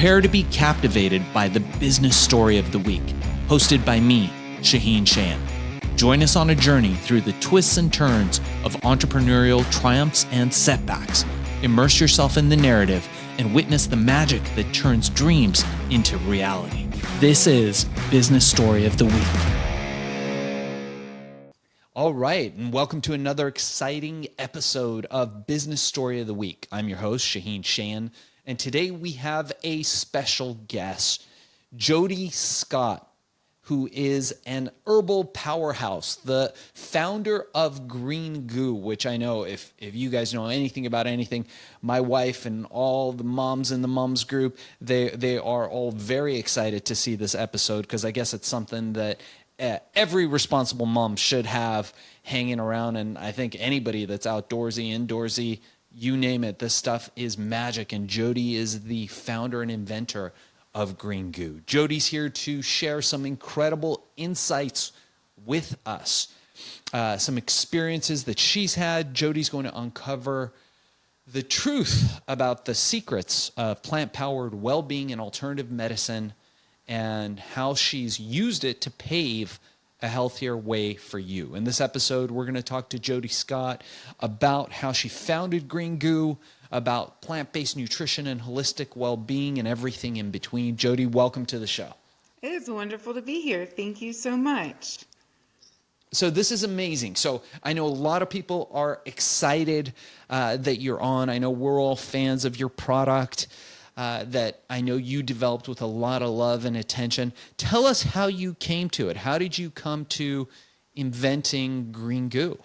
Prepare to be captivated by the business story of the week, hosted by me, Shaheen Shan. Join us on a journey through the twists and turns of entrepreneurial triumphs and setbacks. Immerse yourself in the narrative and witness the magic that turns dreams into reality. This is Business Story of the Week. All right, and welcome to another exciting episode of Business Story of the Week. I'm your host, Shaheen Shan, and today we have a special guest, Jodi Scott, who is an herbal powerhouse, the founder of Green Goo, which I know if you guys know anything about anything, my wife and all the moms in the moms group, they are all very excited to see this episode because I guess it's something that every responsible mom should have hanging around. And I think anybody that's outdoorsy, indoorsy, you name it, this stuff is magic. And Jodi is the founder and inventor of Green Goo. Jodi's here to share some incredible insights with us, some experiences that she's had. Jodi's going to uncover the truth about the secrets of plant-powered well-being and alternative medicine and how she's used it to pave a healthier way for you. In this episode, we're going to talk to Jodi Scott about how she founded Green Goo, about plant-based nutrition and holistic well-being and everything in between. Jodi, welcome to the show. It is wonderful to be here. Thank you so much. So this is amazing. So I know a lot of people are excited that you're on. I know we're all fans of your product that I know you developed with a lot of love and attention. Tell us how you came to it. How did you come to inventing Green Goo?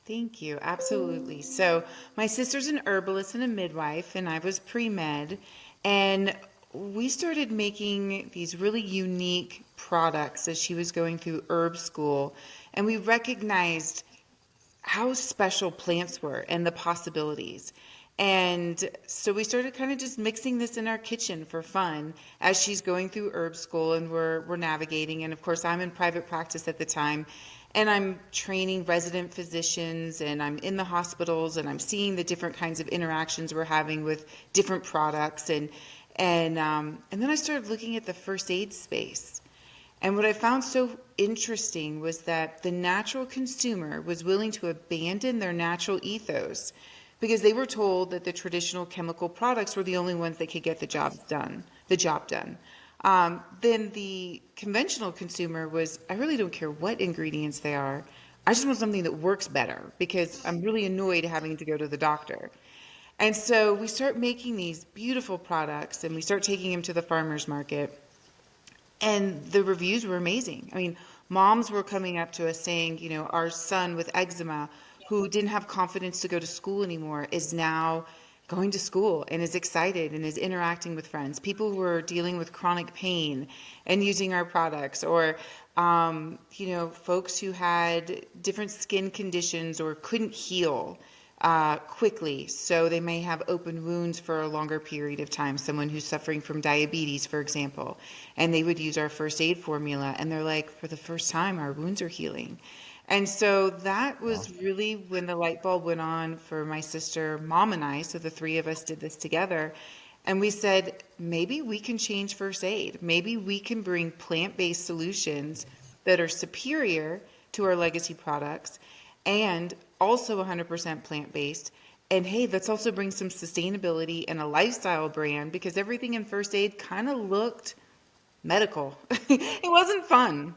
Thank you. Absolutely. So my sister's an herbalist and a midwife, and I was pre-med. And we started making these really unique products as she was going through herb school. And we recognized how special plants were and the possibilities. And so we started kind of just mixing this in our kitchen for fun as she's going through herb school and we're navigating. And of course, I'm in private practice at the time. And I'm training resident physicians and I'm in the hospitals and I'm seeing the different kinds of interactions we're having with different products. And then I started looking at the first aid space. And what I found so interesting was that the natural consumer was willing to abandon their natural ethos because they were told that the traditional chemical products were the only ones that could get the job done. Then the conventional consumer was, I really don't care what ingredients they are. I just want something that works better because I'm really annoyed having to go to the doctor. And so we start making these beautiful products and we start taking them to the farmer's market. And the reviews were amazing. I mean, moms were coming up to us saying, you know, our son with eczema who didn't have confidence to go to school anymore is now going to school and is excited and is interacting with friends. People who are dealing with chronic pain and using our products, or folks who had different skin conditions or couldn't heal quickly, so they may have open wounds for a longer period of time. Someone who's suffering from diabetes, for example, and they would use our first aid formula, and they're like, for the first time, our wounds are healing. And so that was really when the light bulb went on for my sister, mom, and I. So the three of us did this together. And we said, maybe we can change first aid. Maybe we can bring plant-based solutions that are superior to our legacy products and also 100% plant-based. And hey, let's also bring some sustainability and a lifestyle brand because everything in first aid kind of looked medical. It wasn't fun.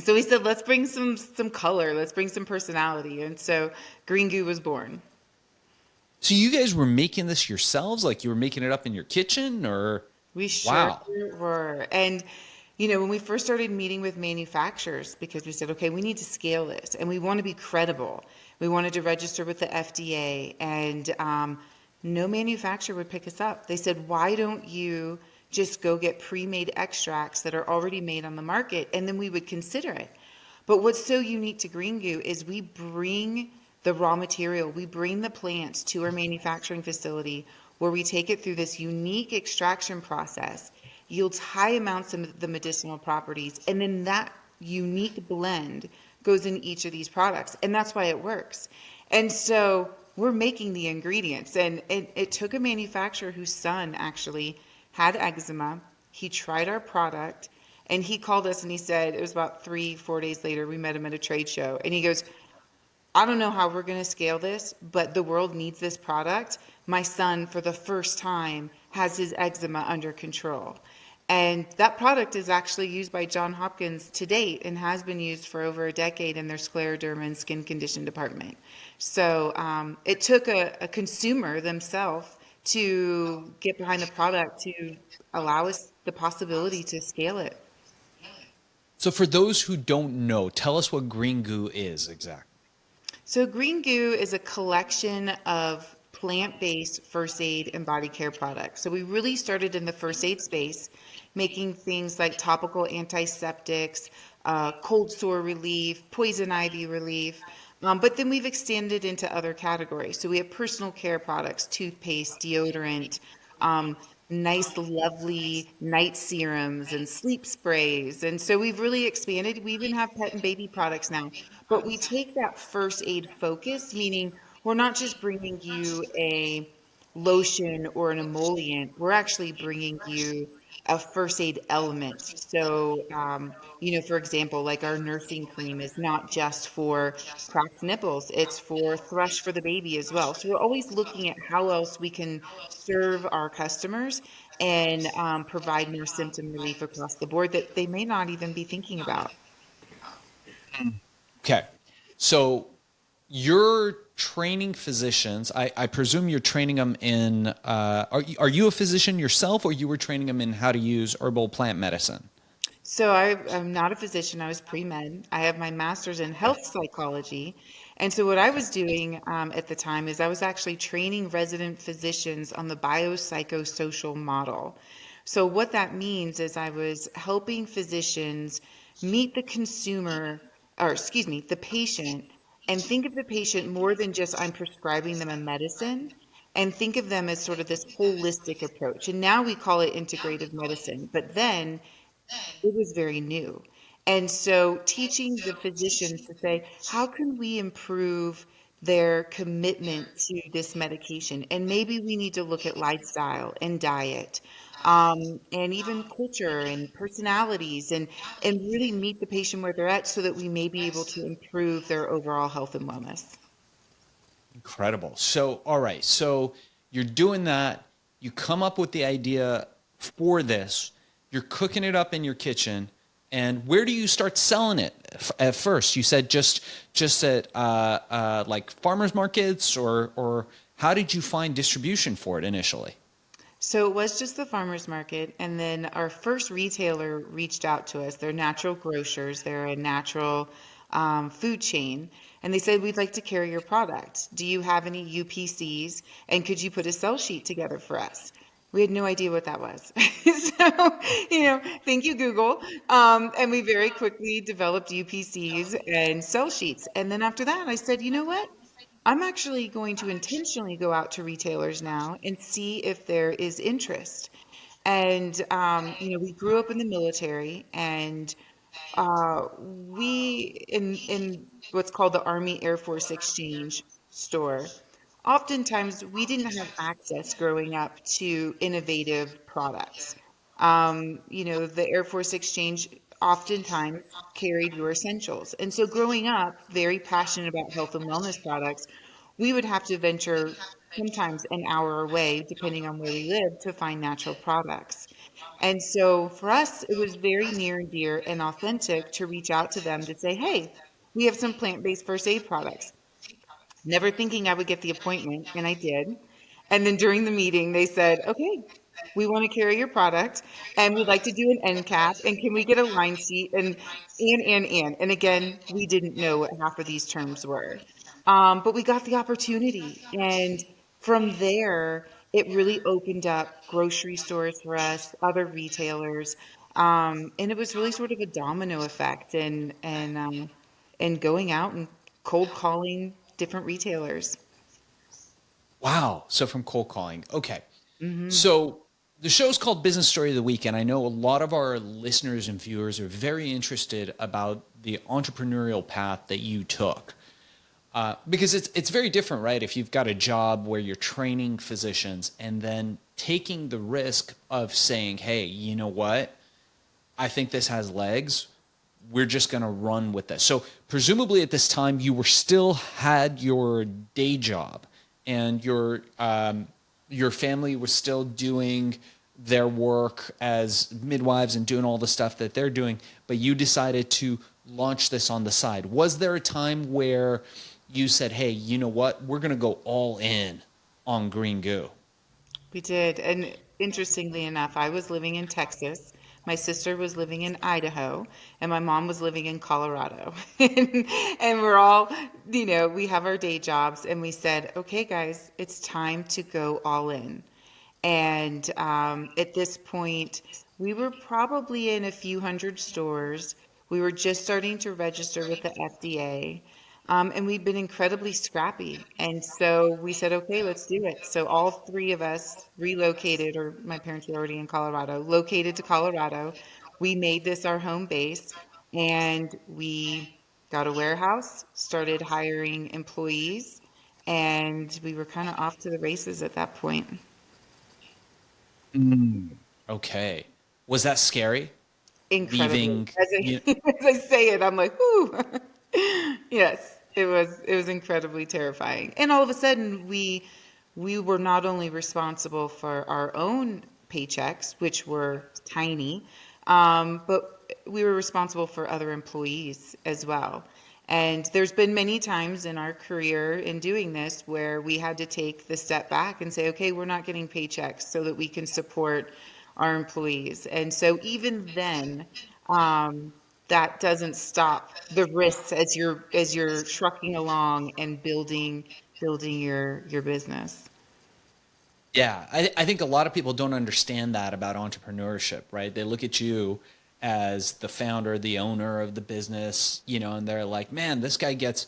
So we said, let's bring some color, let's bring some personality. And so Green Goo was born. So you guys were making this yourselves? Like you were making it up in your kitchen or? We sure were. And, you know, when we first started meeting with manufacturers, because we said, okay, we need to scale this and we want to be credible. We wanted to register with the FDA and no manufacturer would pick us up. They said, why don't you just go get pre-made extracts that are already made on the market, and then we would consider it. But what's so unique to Green Goo is we bring the raw material, we bring the plants to our manufacturing facility where we take it through this unique extraction process, yields high amounts of the medicinal properties, and then that unique blend goes in each of these products, and that's why it works. And so we're making the ingredients, and it took a manufacturer whose son actually had eczema. He tried our product and he called us and he said, it was about 3, 4 days later, we met him at a trade show. And he goes, I don't know how we're going to scale this, but the world needs this product. My son, for the first time, has his eczema under control. And that product is actually used by John Hopkins to date and has been used for over a decade in their scleroderma and skin condition department. So it took a consumer themselves to get behind the product to allow us the possibility to scale it. So for those who don't know, tell us what Green Goo is exactly. So Green Goo is a collection of plant-based first aid and body care products. So we really started in the first aid space, making things like topical antiseptics, cold sore relief, poison ivy relief. But then we've extended into other categories. So we have personal care products, toothpaste, deodorant, um, nice, lovely night serums and sleep sprays. And so we've really expanded. We even have pet and baby products now. But we take that first aid focus, meaning we're not just bringing you a lotion or an emollient, we're actually bringing you a first aid element. So, for example, like our nursing cream is not just for cracked nipples, it's for thrush for the baby as well. So we're always looking at how else we can serve our customers and provide more symptom relief across the board that they may not even be thinking about. Okay. So you're training physicians. I presume you're training them in, are you a physician yourself, or you were training them in how to use herbal plant medicine? So I'm not a physician. I was pre-med. I have my master's in health psychology. And so what I was doing at the time is I was actually training resident physicians on the biopsychosocial model. So what that means is I was helping physicians meet the consumer, or excuse me, the patient, and think of the patient more than just I'm prescribing them a medicine, and think of them as sort of this holistic approach. And now we call it integrative medicine. But then it was very new. And so teaching the physicians to say, how can we improve their commitment to this medication? And maybe we need to look at lifestyle and diet, and even culture and personalities and really meet the patient where they're at so that we may be able to improve their overall health and wellness. Incredible. So, all right. So you're doing that. You come up with the idea for this. You're cooking it up in your kitchen. And where do you start selling it at first? You said just at like farmers markets, or how did you find distribution for it initially? So it was just the farmers market, and then our first retailer reached out to us. They're natural grocers. They're a natural food chain, and they said, "We'd like to carry your product. Do you have any UPCs? And could you put a sell sheet together for us?" We had no idea what that was. So, thank you, Google. And we very quickly developed UPCs and sell sheets. And then after that, I said, you know what? I'm actually going to intentionally go out to retailers now and see if there is interest. And, we grew up in the military, and we in what's called the Army Air Force Exchange store. Oftentimes, we didn't have access growing up to innovative products. The Air Force Exchange oftentimes carried your essentials. And so, growing up, very passionate about health and wellness products, we would have to venture sometimes an hour away, depending on where we lived, to find natural products. And so for us, it was very near and dear and authentic to reach out to them to say, hey, we have some plant-based first aid products. Never thinking I would get the appointment, and I did. And then during the meeting, they said, okay, we want to carry your product and we'd like to do an end cap. And can we get a line sheet? And again, we didn't know what half of these terms were. But we got the opportunity. And from there, it really opened up grocery stores for us, other retailers. And it was really sort of a domino effect and going out and cold calling different retailers. Wow. So from cold calling. Okay. Hmm. So the show's called Business Story of the Week, and I know a lot of our listeners and viewers are very interested about the entrepreneurial path that you took. Because it's very different, right? If you've got a job where you're training physicians and then taking the risk of saying, "Hey, you know what? I think this has legs. We're just going to run with this." So presumably at this time you were still had your day job, and your family was still doing their work as midwives and doing all the stuff that they're doing, but you decided to launch this on the side. Was there a time where you said, "Hey, you know what? We're going to go all in on Green Goo"? We did. And interestingly enough, I was living in Texas. My sister was living in Idaho, and my mom was living in Colorado. And we're all, we have our day jobs, and we said, okay, guys, it's time to go all in. And at this point, we were probably in a few hundred stores. We were just starting to register with the FDA. And we've been incredibly scrappy. And so we said, okay, let's do it. So all three of us relocated, or my parents were already in Colorado, located to Colorado. We made this our home base, and we got a warehouse, started hiring employees, and we were kind of off to the races at that point. Okay. Was that scary? Incredibly. Leaving, As you I, as I say it, I'm like, whoo. Yes, it was incredibly terrifying. And all of a sudden we were not only responsible for our own paychecks, which were tiny, but we were responsible for other employees as well. And there's been many times in our career in doing this where we had to take the step back and say, okay, we're not getting paychecks so that we can support our employees. And so even then, um, that doesn't stop the risks as you're trucking along and building your business. Yeah, I think a lot of people don't understand that about entrepreneurship, right? They look at you as the founder, the owner of the business, and they're like, "Man, this guy gets,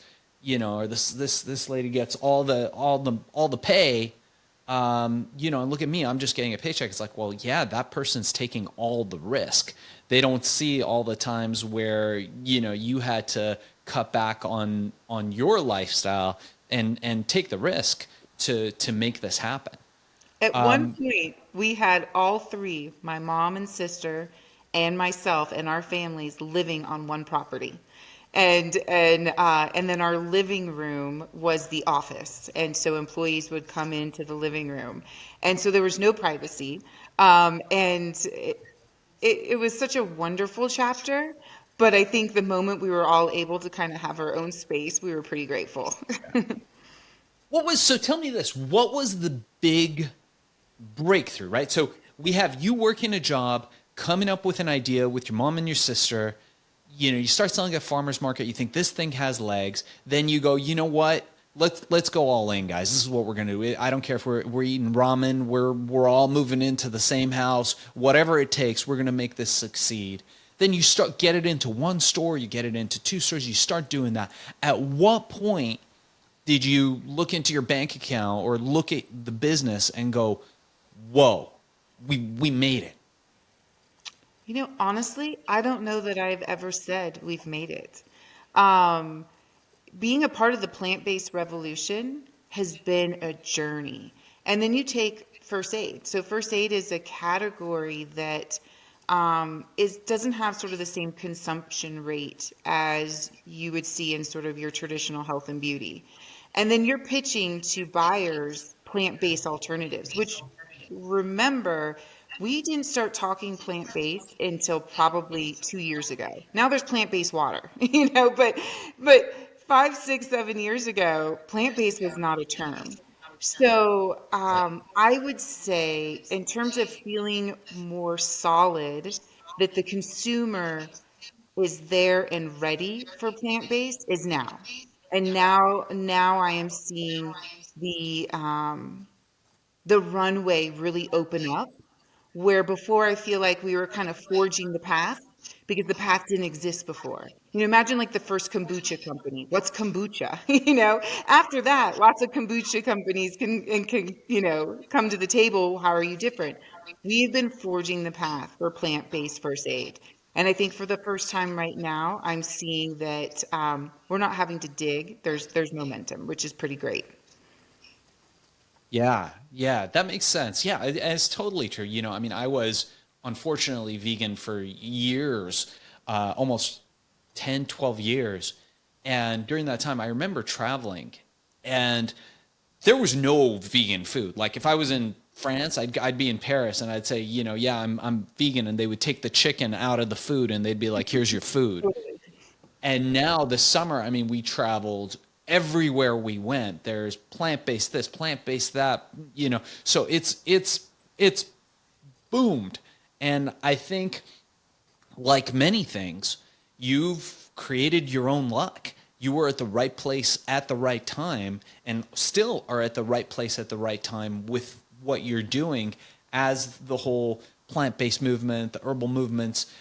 or this lady gets all the pay." And look at me, I'm just getting a paycheck. It's like, well, yeah, that person's taking all the risk. They don't see all the times where, you had to cut back on your lifestyle and take the risk to make this happen. At one point, we had all three, my mom and sister and myself and our families living on one property. And then our living room was the office. And so employees would come into the living room. And so there was no privacy. And it was such a wonderful chapter. But I think the moment we were all able to kind of have our own space, we were pretty grateful. So tell me this, what was the big breakthrough, right? So we have you working a job, coming up with an idea with your mom and your sister. You start selling at farmers market. You think this thing has legs. Then you go, you know what? Let's go all in, guys. This is what we're gonna do. I don't care if we're eating ramen. We're all moving into the same house. Whatever it takes, we're gonna make this succeed. Then you start get it into one store. You get it into two stores. You start doing that. At what point did you look into your bank account or look at the business and go, whoa, we made it? Honestly, I don't know that I've ever said we've made it. Um, Being a part of the plant-based revolution has been a journey. And then you take first aid. So first aid is a category that doesn't have sort of the same consumption rate as you would see in sort of your traditional health and beauty. And then you're pitching to buyers plant-based alternatives, which, remember, we didn't start talking plant-based until probably 2 years ago. Now there's plant-based water, but 5, 6, 7 years ago, plant-based was not a term. So I would say, in terms of feeling more solid, that the consumer is there and ready for plant-based is now. And now I am seeing the runway really open up, where before I feel like we were kind of forging the path because the path didn't exist before. Imagine like the first kombucha company. What's kombucha? After that, lots of kombucha companies can come to the table. How are you different? We've been forging the path for plant-based first aid. And I think for the first time right now, I'm seeing that we're not having to dig. There's momentum, which is pretty great. Yeah, yeah, that makes sense. Yeah, it's totally true. I mean, I was unfortunately vegan for years, almost 10, 12 years. And during that time, I remember traveling and there was no vegan food. Like if I was in France, I'd be in Paris and I'd say, yeah, I'm vegan, and they would take the chicken out of the food and they'd be like, here's your food. And now this summer, I mean, we traveled everywhere we went. There's plant-based this, plant-based that. So it's boomed. And I think, like many things, you've created your own luck. You were at the right place at the right time and still are at the right place at the right time with what you're doing, as the whole plant-based movement, the herbal movements,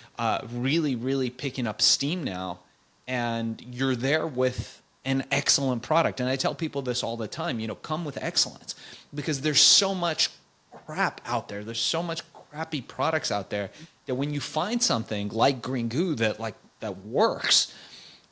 really, really picking up steam now. And you're there with an excellent product. And I tell people this all the time, come with excellence, because there's so much crap out there. There's so much crappy products out there that when you find something like Green Goo that works,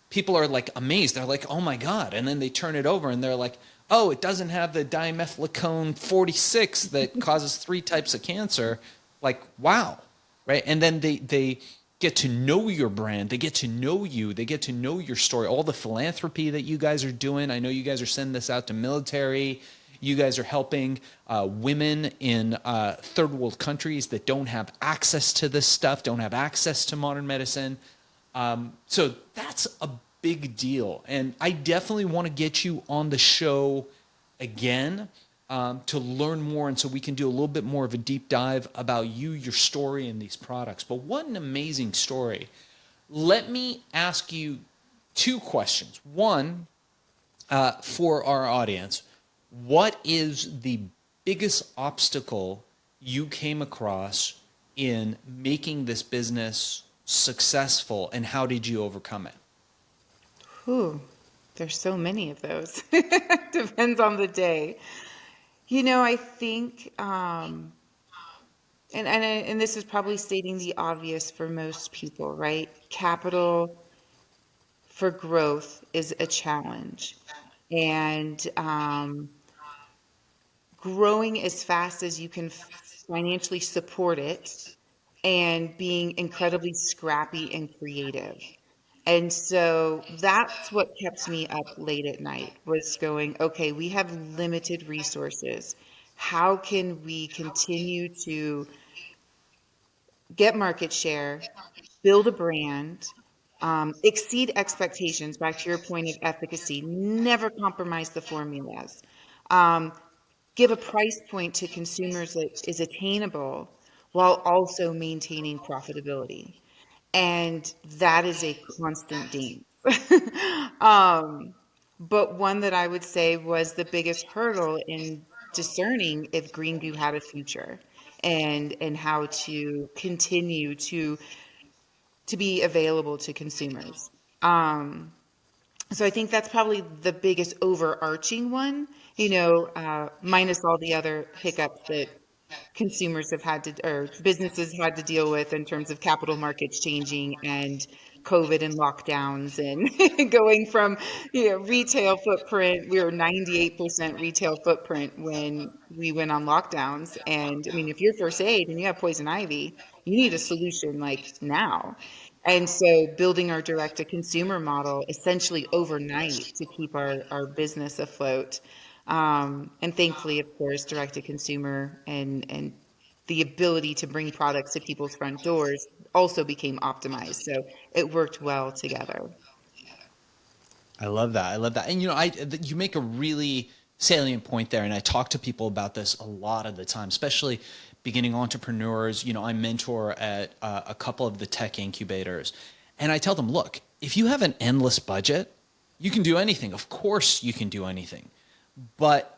people are like amazed. They're like, "Oh my god!" And then they turn it over and they're like, "Oh, it doesn't have the dimethylcone 46 that causes 3 types of cancer." Like, wow, right? And then they get to know your brand. They get to know you. They get to know your story. All the philanthropy that you guys are doing. I know you guys are sending this out to military. You guys are helping women in third world countries that don't have access to this stuff, don't have access to modern medicine. So that's a big deal. And I definitely want to get you on the show again, to learn more. And so we can do a little bit more of a deep dive about you, your story, and these products. But what an amazing story. Let me ask you 2 questions. One, for our audience, what is the biggest obstacle you came across in making this business successful, and how did you overcome it? Whew, there's so many of those. Depends on the day. I think, and this is probably stating the obvious for most people, right? Capital for growth is a challenge, and growing as fast as you can financially support it, and being incredibly scrappy and creative. And so that's what kept me up late at night, was going, okay, we have limited resources. How can we continue to get market share, build a brand, exceed expectations, back to your point of efficacy, never compromise the formulas, um, give a price point to consumers that is attainable while also maintaining profitability. And that is a constant dance. um, but one that I would say was the biggest hurdle in discerning if Green Goo had a future, and how to continue to be available to consumers. Um, so I think that's probably the biggest overarching one, minus all the other hiccups that consumers have had to, or businesses had to deal with, in terms of capital markets changing and COVID and lockdowns, and going from, retail footprint. We were 98% retail footprint when we went on lockdowns. And I mean, if you're first aid and you have poison ivy, you need a solution like now. And so building our direct to consumer model essentially overnight to keep our business afloat. And thankfully, of course, direct to consumer and the ability to bring products to people's front doors also became optimized. So it worked well together. I love that. I love that. And you make a really salient point there. And I talk to people about this a lot of the time, especially beginning entrepreneurs. I mentor at a couple of the tech incubators, and I tell them, look, if you have an endless budget, you can do anything. Of course, you can do anything, but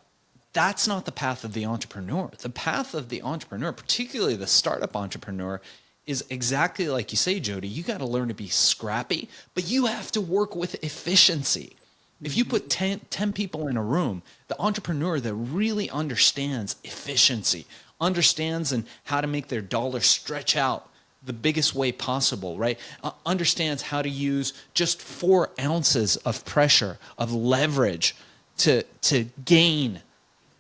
that's not the path of the entrepreneur. The path of the entrepreneur, particularly the startup entrepreneur, is exactly like you say, Jodi. You got to learn to be scrappy, but you have to work with efficiency. If you put 10 people in a room, the entrepreneur that really understands efficiency, understands and how to make their dollar stretch out the biggest way possible, right? Understands how to use just 4 ounces of pressure, of leverage to gain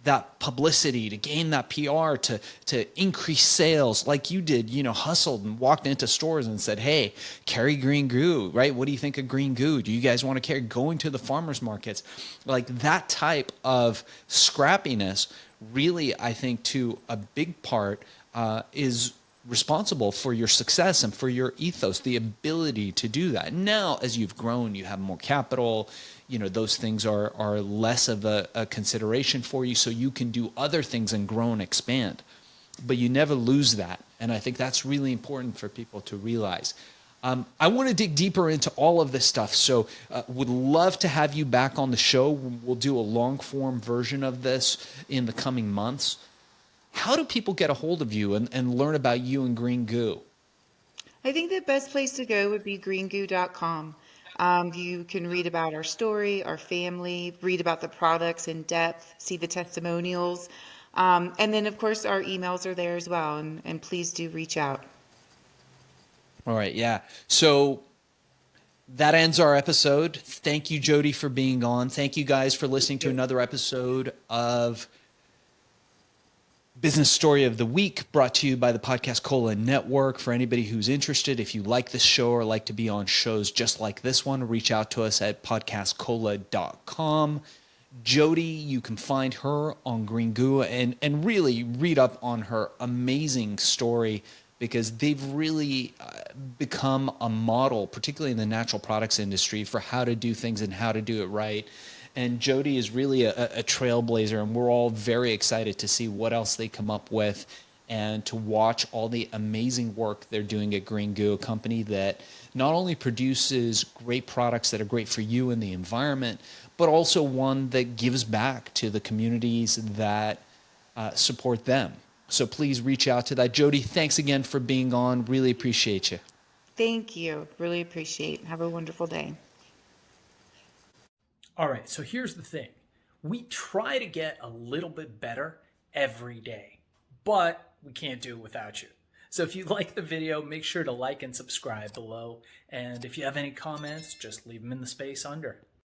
that publicity, to gain that PR, to increase sales like you did, hustled and walked into stores and said, hey, carry green goo, right? What do you think of green goo? Do you guys want to carry? Going to the farmers markets, like that type of scrappiness really, I think, to a big part is responsible for your success and for your ethos, the ability to do that. Now, as you've grown, you have more capital, those things are less of a consideration for you, so you can do other things and grow and expand. But you never lose that. And I think that's really important for people to realize. I want to dig deeper into all of this stuff, so would love to have you back on the show. We'll do a long form version of this in the coming months. How do people get a hold of you and learn about you and Green Goo? I think the best place to go would be greengoo.com. You can read about our story, our family, read about the products in depth, see the testimonials. And then, of course, our emails are there as well. And please do reach out. All right, yeah. So that ends our episode. Thank you, Jodi, for being on. Thank you guys for listening to another episode of Business Story of the Week, brought to you by the Podcast Cola Network. For anybody who's interested, if you like this show or like to be on shows just like this one, reach out to us at podcastcola.com. Jodi, you can find her on Green Goo and really read up on her amazing story, because they've really become a model, particularly in the natural products industry, for how to do things and how to do it right. And Jodi is really a trailblazer, and we're all very excited to see what else they come up with and to watch all the amazing work they're doing at Green Goo, a company that not only produces great products that are great for you and the environment, but also one that gives back to the communities that support them. So please reach out to that. Jodi, thanks again for being on. Really appreciate you. Thank you. Really appreciate. Have a wonderful day. All right, so here's the thing. We try to get a little bit better every day, but we can't do it without you. So if you like the video, make sure to like and subscribe below. And if you have any comments, just leave them in the space under.